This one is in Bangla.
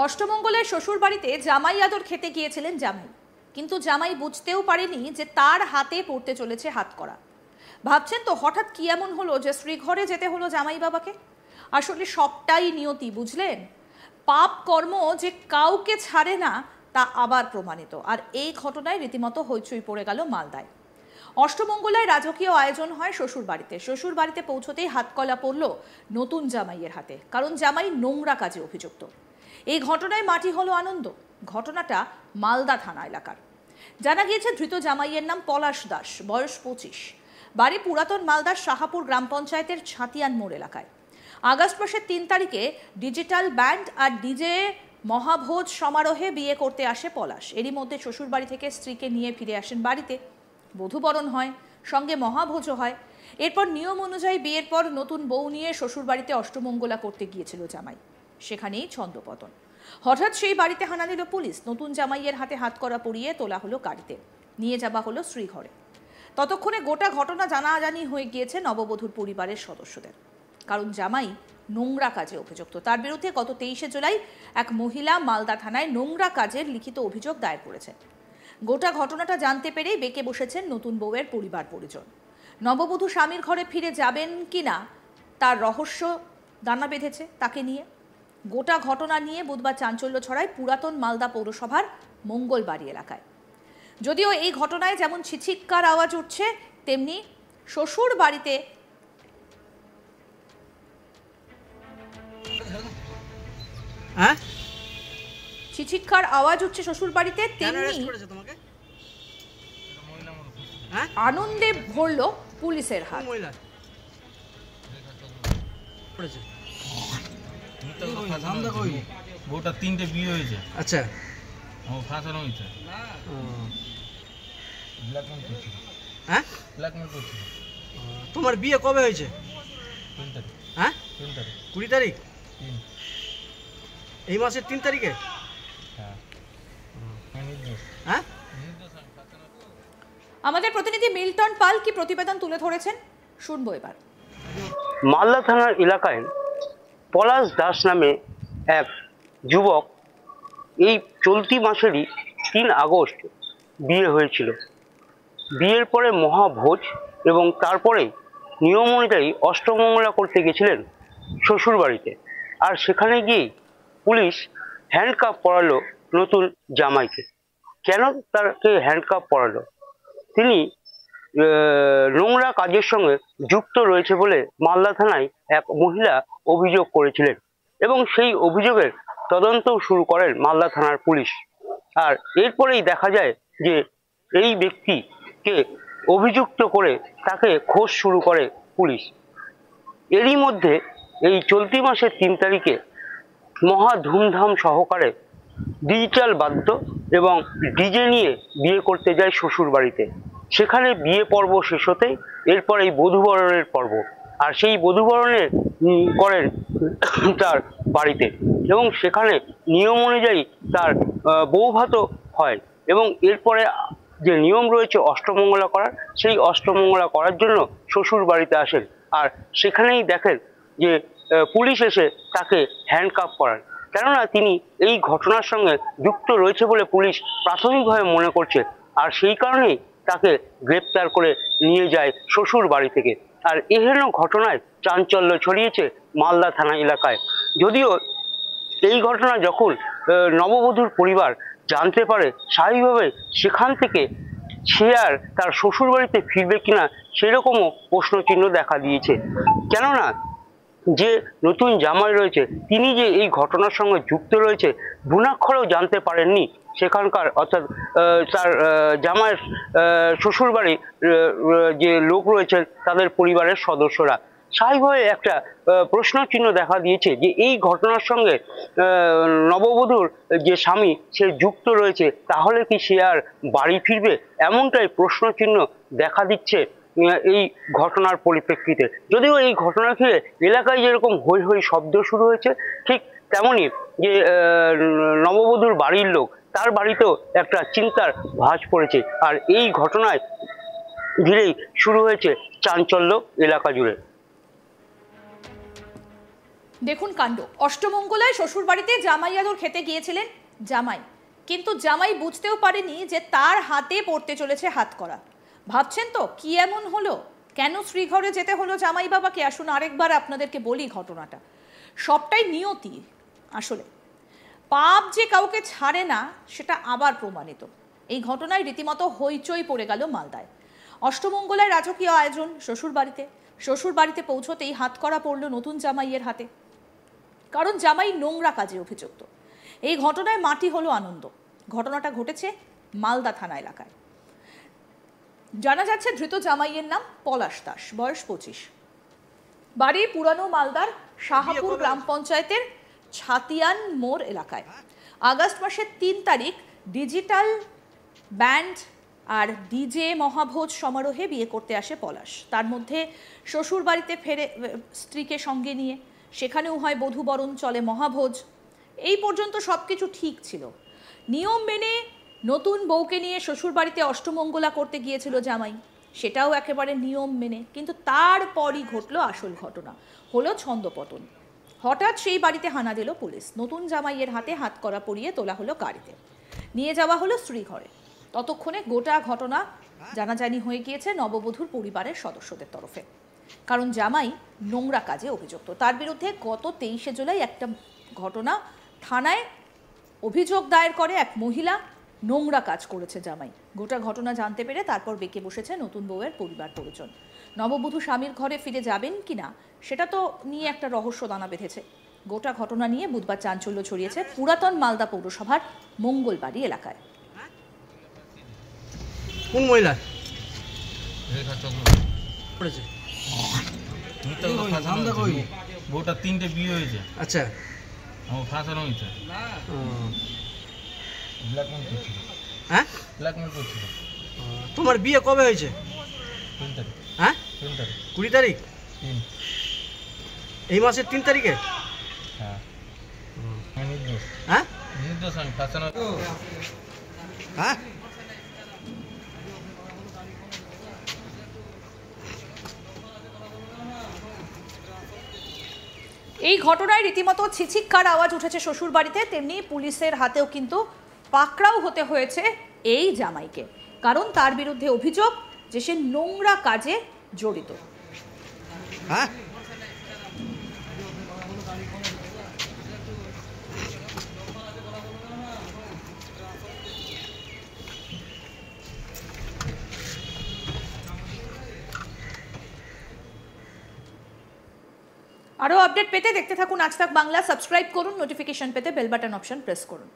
অষ্টমঙ্গলের শ্বশুর বাড়িতে জামাই আদর খেতে গিয়েছিলেন জামাই, কিন্তু জামাই বুঝতেও পারেনি যে তার হাতে পড়তে চলেছে হাতকড়া। ভাবছেন তো হঠাৎ কি এমন হলো যে শ্রীঘরে যেতে হলো জামাই বাবাকে। আসলে সবটাই নিয়তি, বুঝলেন? পাপ কর্ম যে কাউকে ছাড়ে না তা আবার প্রমাণিত। আর এই ঘটনায় রীতিমতো হইচই পড়ে গেল মালদায়। অষ্টমঙ্গলায় রাজকীয় আয়োজন হয় শ্বশুর বাড়িতে পৌঁছতেই হাতকলা পড়ল নতুন জামাইয়ের হাতে, কারণ জামাই নোংরা কাজে অভিযুক্ত। এই ঘটনায় মাটি হলো আনন্দ। ঘটনাটা মালদা থানা এলাকার। জানা গিয়েছে ধৃত জামাইয়ের নাম পলাশ দাস, বয়স 25, বাড়ি পুরাতন মালদার শাহাপুর গ্রাম পঞ্চায়েতের ছাতিয়ান মোড় এলাকায়। আগস্ট মাসের 3 তারিখে ডিজিটাল ব্যান্ড আর ডিজে মহাভোজ সমারোহে বিয়ে করতে আসে পলাশ। এরই মধ্যে শ্বশুর বাড়ি থেকে স্ত্রীকে নিয়ে ফিরে আসেন বাড়িতে। বধূবরণ হয়, সঙ্গে মহাভোজও হয়। এরপর নিয়ম অনুযায়ী বিয়ের পর নতুন বউ নিয়ে শ্বশুর বাড়িতে অষ্টমঙ্গলা করতে গিয়েছিল জামাই। সেখানেই ছন্দপতন। হঠাৎ সেই বাড়িতে হানা দিল পুলিশ। নতুন জামাইয়ের হাতে হাতকড়া পরিয়ে তোলা হলো গাড়িতে, নিয়ে যাওয়া হলো শ্রীঘরে। ততক্ষণে গোটা ঘটনা জানাজানি হয়ে গিয়েছে নববধূর পরিবারের সদস্যদের, কারণ জামাই নোংরা কাজে অভিযুক্ত। তার বিরুদ্ধে গত 23শে জুলাই এক মহিলা মালদা থানায় নোংরা কাজের লিখিত অভিযোগ দায়ের করেছেন। গোটা ঘটনাটা জানতে পেরেই বেঁকে বসেছেন নতুন বউয়ের পরিবার পরিজন। নববধূ স্বামীর ঘরে ফিরে যাবেন কিনা তার রহস্য দানা বেঁধেছে তাকে নিয়ে। গোটা ঘটনা নিয়ে বুধবার চাঞ্চল্য ছড়ায় পুরাতন মালদা পৌরসভার মঙ্গলবাড়ি এলাকায়। যদিও এই ঘটনায় যেমন ছিছিক্কার আওয়াজ উঠছে, তেমনি শ্বশুর বাড়িতে ছিছিক্কার আওয়াজ উঠছে শ্বশুর বাড়িতে, তেমনি আনন্দে ভরল পুলিশের হাত। বউটা 3টে বিয়ে হয়েছে। আচ্ছা, ও ফাঁসানো হয়েছে। ব্ল্যাকমেল করছিল। হ্যাঁ, ব্ল্যাকমেল করছিল। তোমার বিয়ে কবে হয়েছে? 3 তারিখ। হ্যাঁ, 3 তারিখ। 20 তারিখ? 3। এই মাসের 3 তারিখে? হ্যাঁ। নির্দোষ। হ্যাঁ, আমাদের প্রতিনিধি মিল্টন পাল কি প্রতিবেদন তুলে ধরেছেন শুনবো এবার। মালদা থানার এলাকায় পলাশ দাস নামে এক যুবক এই চলতি মাসেরই 3 আগস্ট বিয়ে হয়েছিল। বিয়ের পরে মহাভোজ এবং তারপরে নিয়ম অনুযায়ী অষ্টমঙ্গলা করতে গেছিলেন শ্বশুর বাড়িতে। আর সেখানে গিয়ে পুলিশ হ্যান্ডকাফ পরালো নতুন জামাইকে। কেন তাকে হ্যান্ডকাফ পরালো? তিনি নোংরা কাজের সঙ্গে যুক্ত রয়েছে বলে মালদা থানায় এক মহিলা অভিযোগ করেছিলেন এবং সেই অভিযোগের তদন্তও শুরু করেন মালদা থানার পুলিশ। আর এরপরেই দেখা যায় যে এই ব্যক্তিকে অভিযুক্ত করে তাকে খোঁজ শুরু করে পুলিশ। এরই মধ্যে এই চলতি মাসের 3 তারিখে মহা ধুমধাম সহকারে ডিজিটাল বাদ্য এবং ডিজে নিয়ে বিয়ে করতে যায় শ্বশুর বাড়িতে। সেখানে বিয়ে পর্ব শেষ হতেই এরপর এই বধূবরণের পর্ব, আর সেই বধূবরণে করেন তার বাড়িতে এবং সেখানে নিয়ম অনুযায়ী তার বৌভাতও হয় এবং এরপরে যে নিয়ম রয়েছে অষ্টমঙ্গলা করার, সেই অষ্টমঙ্গলা করার জন্য শ্বশুর বাড়িতে আসেন। আর সেখানেই দেখেন যে পুলিশ এসে তাকে হ্যান্ডকাফ করান, কেননা তিনি এই ঘটনার সঙ্গে যুক্ত রয়েছে বলে পুলিশ প্রাথমিকভাবে মনে করছে। আর সেই কারণেই তাকে গ্রেপ্তার করে নিয়ে যায় শ্বশুর বাড়ি থেকে। আর এহেন ঘটনায় চাঞ্চল্য ছড়িয়েছে মালদা থানা এলাকায়। যদিও এই ঘটনা যখন নববধূর পরিবার জানতে পারে, স্বাভাবিকভাবে সেখান থেকে সে আর তার শ্বশুর বাড়িতে ফিরবে কিনা সেরকমও প্রশ্নচিহ্ন দেখা দিয়েছে। কেননা যে নতুন জামাই রয়েছে তিনি যে এই ঘটনার সঙ্গে যুক্ত রয়েছে ভুনাক্ষরেও জানতে পারেননি সেখানকার, অর্থাৎ তার জামাইয়ের শ্বশুর বাড়ির যে লোক রয়েছেন তাদের পরিবারের সদস্যরা। স্বাভাবিকভাবে একটা প্রশ্ন চিহ্ন দেখা দিয়েছে যে এই ঘটনার সঙ্গে নববধূর যে স্বামী সে যুক্ত রয়েছে, তাহলে কি সে আর বাড়ি ফিরবে? এমনটাই প্রশ্ন চিহ্ন দেখা দিচ্ছে এই ঘটনার পরিপ্রেক্ষিতে। যদিও এই ঘটনা ঘিরে এলাকায় যেরকম হৈ হৈ শব্দ শুরু হয়েছে, ঠিক তেমনই যে নববধূর বাড়ির লোক তার বাড়িতেও একটা চিন্তার ভাঁজ পড়েছে। আর এই ঘটনায় ঘিরেই শুরু হয়েছে চাঞ্চল্য এলাকা জুড়ে। দেখুন কাণ্ড, অষ্টমঙ্গলায় শ্বশুরবাড়িতে জামাই আদর খেতে গিয়েছিলেন জামাই, কিন্তু জামাই বুঝতেও পারেনি যে তার হাতে পড়তে চলেছে হাতকড়া। ভাবছেন তো কি এমন হলো, কেন শ্রীঘরে যেতে হলো জামাই বাবাকে? আসুন আরেকবার আপনাদেরকে বলি ঘটনাটা। সবটাই নিয়তি। আসলে পাপ যে কাউকে ছাড়ে না সেটা আবার প্রমাণিত। এই ঘটনায় রীতিমতো হইচই পড়ে গেল মালদায়। অষ্টমঙ্গলায় রাজকীয় আয়োজন শ্বশুরবাড়িতে পৌঁছতেই হাতকড়া পড়ল নতুন জামাইয়ের হাতে, কারণ জামাই নোংরা কাজে অভিযুক্ত। এই ঘটনায় মাটি হলো আনন্দ। ঘটনাটা ঘটেছে মালদা থানা এলাকায়। জানা যাচ্ছে ধৃত জামাইয়ের নাম পলাশ দাস, বয়স 25, বাড়ি পুরানো মালদার শাহাপুর গ্রাম পঞ্চায়েতের ছাতিয়ান মোড় এলাকায়। আগস্ট মাসের 3 তারিখ ডিজিটাল ব্যান্ড আর ডিজে মহাভোজ সমারোহে বিয়ে করতে আসে পলাশ। তার মধ্যে শ্বশুর বাড়িতে ফেরে স্ত্রীকে সঙ্গে নিয়ে, সেখানেও হয় বধূবরণ, চলে মহাভোজ। এই পর্যন্ত সবকিছু ঠিক ছিল। নিয়ম মেনে নতুন বউকে নিয়ে শ্বশুর বাড়িতে অষ্টমঙ্গলা করতে গিয়েছিল জামাই, সেটাও একেবারে নিয়ম মেনে। কিন্তু তারপরই ঘটলো আসল ঘটনা, হলো ছন্দপতন। হঠাৎ সেই বাড়িতে হানা দিল পুলিশ। নতুন জামাইয়ের হাতে হাতকড়া পরিয়ে তোলা হলো গাড়িতে, নিয়ে যাওয়া হলো শ্রীঘরে। ততক্ষণে গোটা ঘটনা জানাজানি হয়ে গিয়েছে নববধূর পরিবারের সদস্যদের তরফে, কারণ জামাই নোংরা কাজে অভিযুক্ত। তার বিরুদ্ধে গত 23শে জুলাই একটা ঘটনা থানায় অভিযোগ দায়ের করে এক মহিলা, নোংরা কাজ করেছে জামাই। গোটা ঘটনা জানতে পেরে তারপর বেঁকে বসেছে নতুন বউয়ের পরিবার পরিজন। নববধূ স্বামীর ঘরে ফিরে যাবেন কিনা সেটা তো নিয়ে একটা রহস্য দানা বেঁধেছে। গোটা ঘটনা নিয়ে বুধবার চাঞ্চল্য ছড়িয়েছে পুরাতন মালদা পৌরসভার মঙ্গলবাড়ি এলাকায়। কোন মহিলা রেখা চক্রবর্তী করেছে? মিথ্যা কথা ফাঁসানো হয়েছে। বউটা 3টে বিয়ে হয়েছে, আচ্ছা, আমার ফাঁসানো হয়েছে। ব্ল্যাকমেল করছিল, হ্যাঁ, ব্ল্যাকমেল করছিল। তোমার বিয়ে কবে হয়েছে? 3 তারিখ, হ্যাঁ, 3 তারিখ, 20 তারিখ, 3। এই মাসের 3 তারিখে? হ্যাঁ, আমি নির্দোষ, হ্যাঁ, নির্দোষ, আমি ফাঁসানো। হ্যাঁ, এই ঘটনায় রীতিমতো ছিচিক্কার আওয়াজ উঠেছে শ্বশুর বাড়িতে, তেমনি পুলিশের হাতেও কিন্তু পাকড়াও হতে হয়েছে এই জামাইকে, কারণ তার বিরুদ্ধে অভিযোগ যে সে নোংরা কাজে জড়িত। হ্যাঁ, আরও আপডেট পেতে দেখতে থাকুন আজ তাক বাংলা। সাবস্ক্রাইব করুন, নোটিফিকেশন পেতে বেল বাটন অপশন প্রেস করুন।